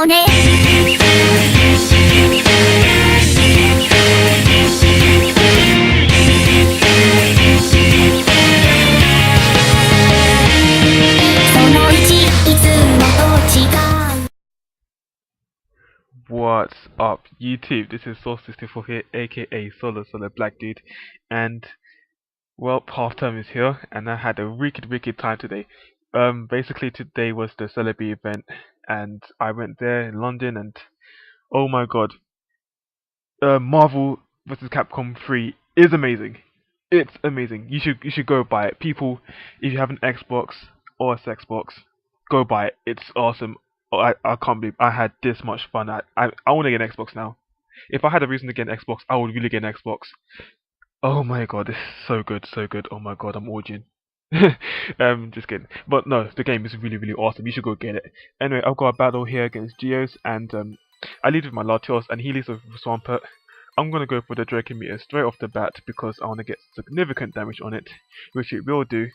What's up, YouTube? This is Soul64 here, aka Solo Black Dude, and well, half term is here, and I had a wicked time today. Basically today was the Celebi event, and I went there in London, and oh my god, Marvel vs. Capcom 3 is amazing. It's amazing. You should go buy it. People, if you have an Xbox or a Xbox, go buy it. It's awesome. Oh, I can't believe I had this much fun. I want to get an Xbox now. If I had a reason to get an Xbox, I would really get an Xbox. Oh my god, this is so good, so good. Oh my god, I'm origin. Just kidding. But no, the game is really awesome. You should go get it. Anyway, I've got a battle here against Geoz, and I lead with my Latios, and he leads with Swampert. I'm gonna go for the Draken Meter straight off the bat because I want to get significant damage on it, which it will do.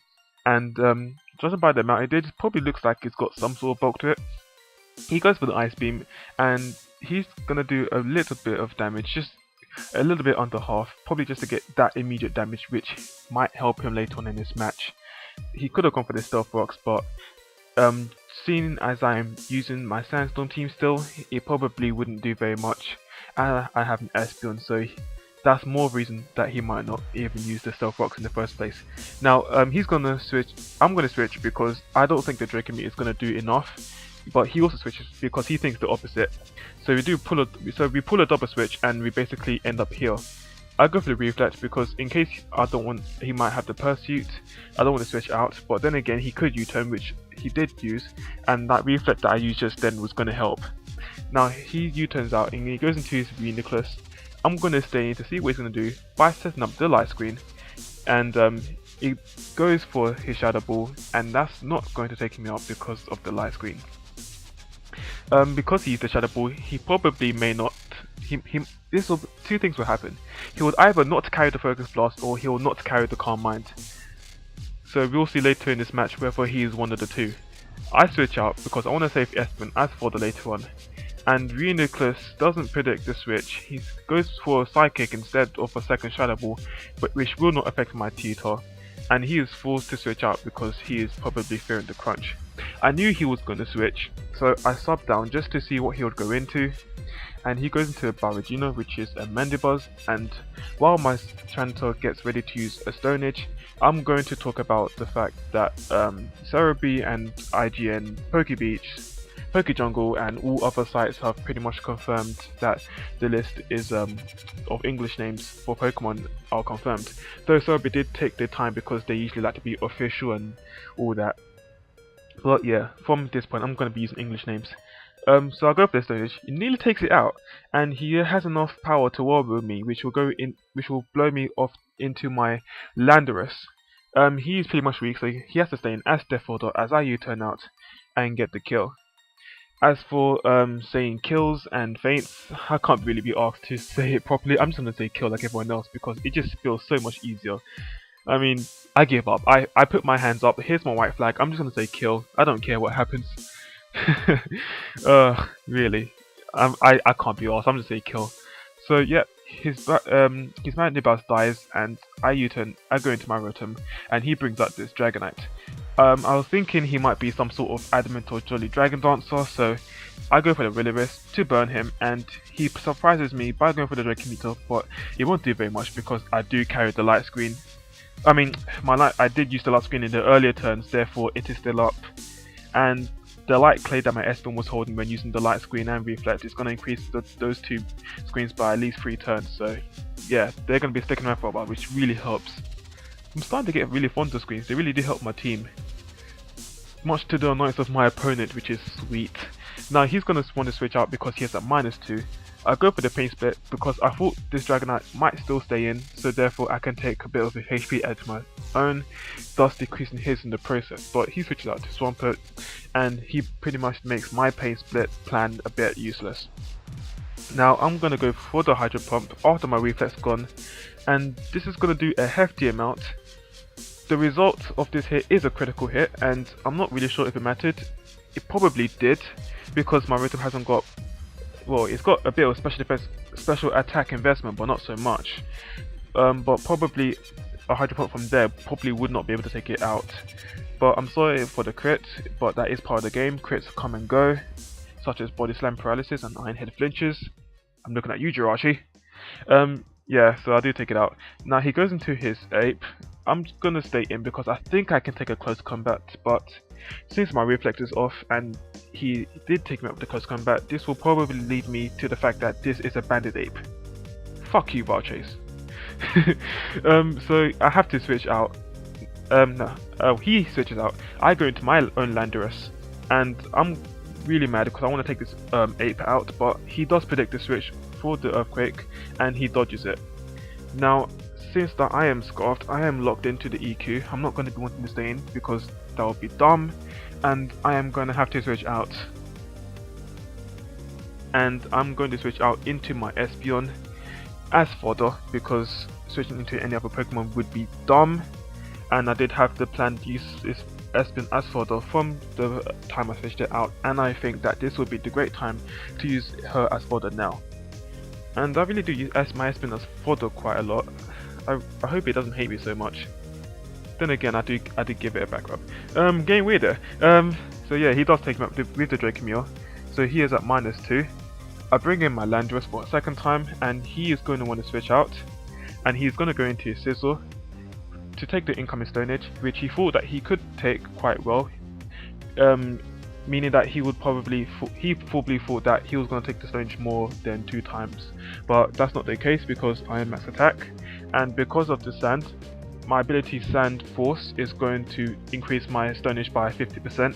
And judging by the amount it did, it probably looks like it's got some sort of bulk to it. He goes for the Ice Beam, and he's gonna do a little bit of damage, just a little bit under half, probably just to get that immediate damage, which might help him later on in this match. He could have gone for the Stealth Rocks, but seeing as I'm using my Sandstorm team still, it probably wouldn't do very much. I have an Espeon, so that's more reason that he might not even use the Stealth Rocks in the first place. Now he's gonna switch. I'm gonna switch because I don't think the Draken Meter is gonna do enough. But he also switches because he thinks the opposite. So we pull a double switch, and we basically end up here. I go for the Reflect because in case he might have the Pursuit, I don't want to switch out. But then again, he could U-turn, which he did use, and that Reflect that I used just then was going to help. Now he U-turns out and he goes into his Reuniclus. I'm going to stay in to see what he's going to do by setting up the light screen, and he goes for his Shadow Ball, and that's not going to take me out because of the light screen. Because he used the Shadow Ball, he probably may not. Two things will happen. He would either not carry the Focus Blast, or he will not carry the Calm Mind. So we'll see later in this match whether he is one of the two. I switch out because I want to save Espen as for the later one. And Reuniclus doesn't predict the switch. He goes for a Psychic instead of a second Shadow Ball, but which will not affect my Tutor. And he is forced to switch out because he is probably fearing the crunch. I knew he was going to switch, so I subbed down just to see what he would go into, and he goes into a Baragino, which is a Mandibuzz. And while my Chantor gets ready to use a Stone Edge, I'm going to talk about the fact that Cerebi and IGN, Pokebeach, Pokejungle and all other sites have pretty much confirmed that the list is of English names for Pokemon are confirmed. Though Cerebi did take their time because they usually like to be official and all that. But yeah, from this point I'm going to be using English names. So I'll go for this stage. He nearly takes it out, and he has enough power to war with me, which will blow me off into my Landorus. He's pretty much weak, so he has to stay in as Death Order as I U-turn out and get the kill. As for saying kills and feints, I can't really be asked to say it properly. I'm just going to say kill like everyone else because it just feels so much easier. I mean, I give up. I put my hands up. Here's my white flag. I'm just going to say kill. I don't care what happens. Really. I can't be asked. I'm just going to say kill. So yeah, his Mandibuzz dies, and I U-turn. I go into my Rotom, and he brings up this Dragonite. I was thinking he might be some sort of Adamant or Jolly Dragon Dancer, so I go for the Will-O-Wisp to burn him, and he surprises me by going for the Dragon Meter, but it won't do very much because I do carry the light screen. I mean, I did use the light screen in the earlier turns, therefore it is still up. And the light clay that my Espeon was holding when using the light screen and Reflect is going to increase those two screens by at least 3 turns, so yeah, they're going to be sticking around for a while, which really helps. I'm starting to get really fond of screens. They really do help my team, much to the annoyance of my opponent, which is sweet. Now he's going to want to switch out because he has a -2. I go for the Pain Split because I thought this Dragonite might still stay in, so therefore I can take a bit of a HP edge of my own, thus decreasing his in the process. But he switches out to Swampert, and he pretty much makes my Pain Split plan a bit useless. Now I'm going to go for the Hydro Pump after my Reflex gone, and this is going to do a hefty amount. The result of this hit is a critical hit, and I'm not really sure if it mattered. it probably did, because my rhythm hasn't got, well, it's got a bit of special defense, special attack investment, but not so much. But probably a hydro pump from there probably would not be able to take it out. But I'm sorry for the crit, but that is part of the game. Crits come and go, such as body slam paralysis and iron head flinches. I'm looking at you, Jirachi. Yeah, so I do take it out. Now he goes into his ape. I'm gonna stay in because I think I can take a close combat, but since my reflex is off and he did take me up to close combat, this will probably lead me to the fact that this is a bandit ape. Fuck you, Varchase. So I have to switch out. No. He switches out. I go into my own Landorus, and I'm really mad because I want to take this ape out, but he does predict the switch for the earthquake, and he dodges it. Now, since that I am scarfed, I am locked into the EQ. I'm not going to be wanting to stay in because that would be dumb, and I am going to have to switch out. And I'm going to switch out into my Espeon as fodder because switching into any other Pokemon would be dumb, and I did have the planned use this Espeon as fodder from the time I switched it out, and I think that this would be the great time to use her as fodder now. And I really do use my Espeon as fodder quite a lot. I hope it doesn't hate me so much. Then again, I did give it a back rub. Getting weirder. So yeah, he does take me up with the Dracomir, so he is at -2. I bring in my Landorus for a second time, and he is going to want to switch out, and he's going to go into his Sizzle to take the incoming Stone Edge, which he thought that he could take quite well, meaning that he would probably thought that he was going to take the Stone Edge more than 2 times, but that's not the case because I am max attack, and because of the sand, my ability Sand Force is going to increase my Stone Edge by 50%,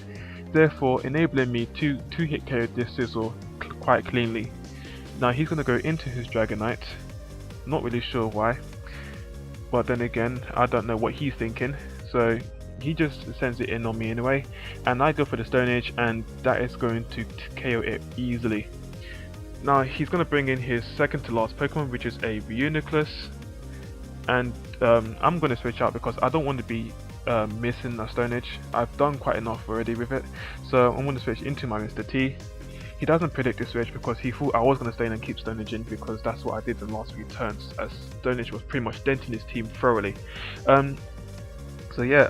therefore enabling me to hit KO this Sizzle quite cleanly. Now he's going to go into his Dragonite, not really sure why, but then again I don't know what he's thinking, so he just sends it in on me anyway, and I go for the Stone Edge, and that is going to KO it easily. Now he's going to bring in his second to last Pokemon, which is a Reuniclus, and I'm going to switch out because I don't want to be missing a Stone Edge. I've done quite enough already with it, so I'm going to switch into my Mr. T. He doesn't predict the switch because he thought I was going to stay in and keep Stone Edge in, because that's what I did the last few turns, as Stone Edge was pretty much denting his team thoroughly. So yeah,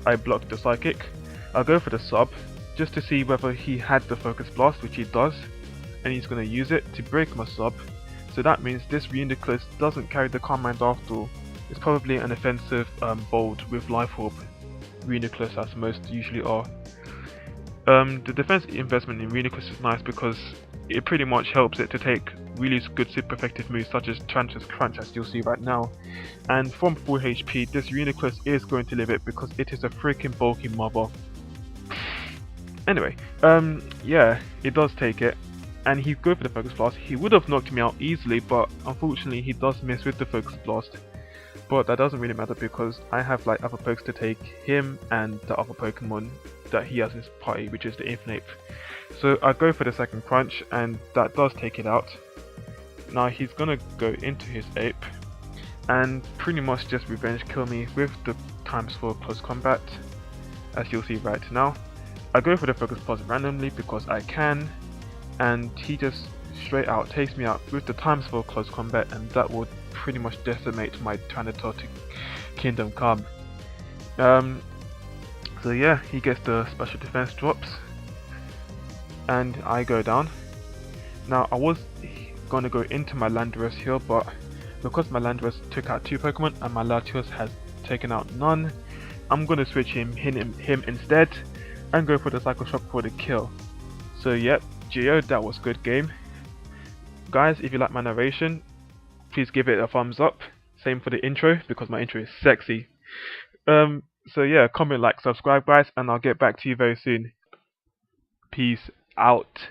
I blocked the Psychic. I'll go for the Sub just to see whether he had the Focus Blast, which he does, and he's going to use it to break my Sub. So that means this Reuniclus doesn't carry the Calm Mind after all. It's probably an offensive Bold with Life Orb Reuniclus, as most usually are. The defense investment in Reuniclus is nice because it pretty much helps it to take really good super effective moves such as Trancher's Crunch, as you'll see right now. And from full HP, this Reuniclus is going to live it because it is a freaking bulky mother. Anyway, yeah, it does take it, and he'd go for the Focus Blast. He would have knocked me out easily, but unfortunately he does miss with the Focus Blast. But that doesn't really matter because I have like other pokes to take him and the other Pokemon that he has in his party, which is the Infinite. So I go for the second Crunch, and that does take it out. Now he's gonna go into his ape and pretty much just revenge kill me with the ×4 close combat, as you'll see right now. I go for the Focus Blast randomly because I can, and he just straight out takes me out with the ×4 close combat, and that would pretty much decimate my Tyranitar to Kingdom Come. So yeah, he gets the special defense drops, and I go down. Now I was gonna go into my Landorus here, but because my Landorus took out 2 Pokemon and my Latios has taken out none, I'm gonna switch him instead and go for the Psycho Shock for the kill. So yep, Geo, that was good game. Guys, if you like my narration, please give it a thumbs up. Same for the intro, because my intro is sexy. So yeah, comment, like, subscribe guys, and I'll get back to you very soon. Peace out.